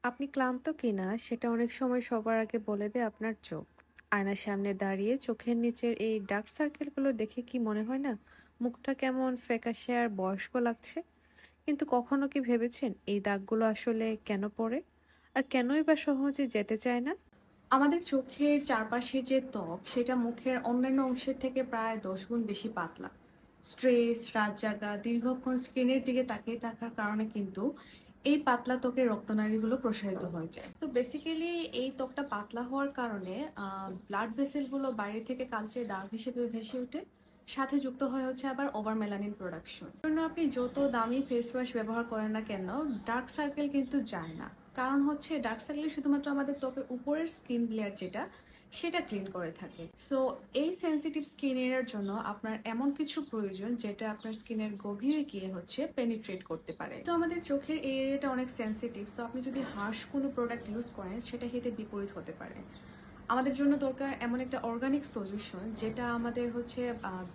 আপনি ক্লান্ত কিনা সেটা অনেক সময় সবার আগে বলে দেয় আপনার চোখ। আয়নার সামনে দাঁড়িয়ে চোখের নিচের এই ডার্ক সার্কেলগুলো দেখে কি মনে হয় না মুখটা কেমন ফ্যাকাশে আর বয়স্ক লাগছে? কিন্তু কখনো কি ভেবেছেন এই দাগগুলো আসলে কেন পড়ে? আর কেনই বা সহজে যেতে চায় না? আমাদের চোখের চারপাশের যে ত্বক সেটা মুখের অন্যান্য অংশের থেকে প্রায় 10 গুণ বেশি পাতলা। স্ট্রেস, রাত জাগা, দীর্ঘক্ষণ স্ক্রিনের দিকে তাকিয়ে থাকার কারণে কিন্তু এই পাতলা ত্বকের রক্তনালীগুলো প্রসারিত হয়ে যায়। সো বেসিক্যালি এই ত্বকটা পাতলা হওয়ার কারণে ব্লাড ভেসেলগুলো বাইরে থেকে কালচে দাগ হিসেবে ভেসে ওঠে। সাথে যুক্ত হয়ে হচ্ছে আবার ওভার মেলানিন প্রোডাকশন। জন্য আপনি যত দামি ফেস ওয়াশ ব্যবহার করেন না কেন, ডার্ক সার্কেল কিন্তু যায় না। কারণ হচ্ছে ডার্ক সার্কেল শুধুমাত্র আমাদের ত্বকের উপরের স্কিন লেয়ার যেটা সেটা ক্লিন করে থাকে। সো এই সেনসিটিভ স্কিন এর জন্য আপনার এমন কিছু প্রয়োজন যেটা আপনার স্কিনের গভীরে গিয়ে হচ্ছে পেনিট্রেট করতে পারে। তো আমাদের চোখের এই এরিয়াটা অনেক সেনসিটিভ, সো আপনি যদি হার্শ কোনো প্রোডাক্ট ইউজ করেন সেটা হিতে বিপরীত হতে পারে। আমাদের জন্য দরকার এমন একটা অর্গানিক সলিউশন যেটা আমাদের হচ্ছে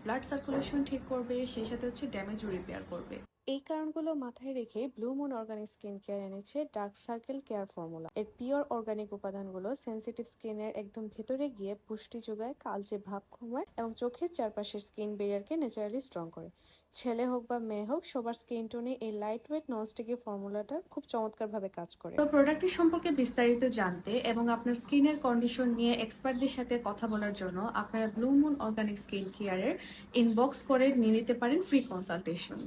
ব্লাড সার্কুলেশন ঠিক করবে, সেই সাথে হচ্ছে ড্যামেজও রিপেয়ার করবে। এই কারণগুলো মাথায় রেখে blue moon organic skin care এনেছে ডার্ক সার্কেল কেয়ার ফর্মুলা। এর পিওর অর্গানিক উপাদানগুলো সেনসিটিভ স্কিনের একদম ভেতরে গিয়ে পুষ্টি যোগায়, কালচে ভাব কমায় এবং চোখের চারপাশের স্কিন ব্যারিয়ারকে ন্যাচারালি স্ট্রং করে। ছেলে হোক বা মেয়ে হোক, সবার স্কিন টোনে এই লাইট ওয়েট ননস্টিকি ফর্মুলাটা খুব চমৎকারভাবে কাজ করে। তো প্রোডাক্টটি সম্পর্কে বিস্তারিত জানতে এবং আপনার স্কিনের কন্ডিশন নিয়ে এক্সপার্টদের সাথে কথা বলার জন্য আপনারা ব্লু মুন অর্গানিক স্কিন কেয়ারের ইনবক্স করে নিয়ে নিতে পারেন ফ্রি কনসালটেশন।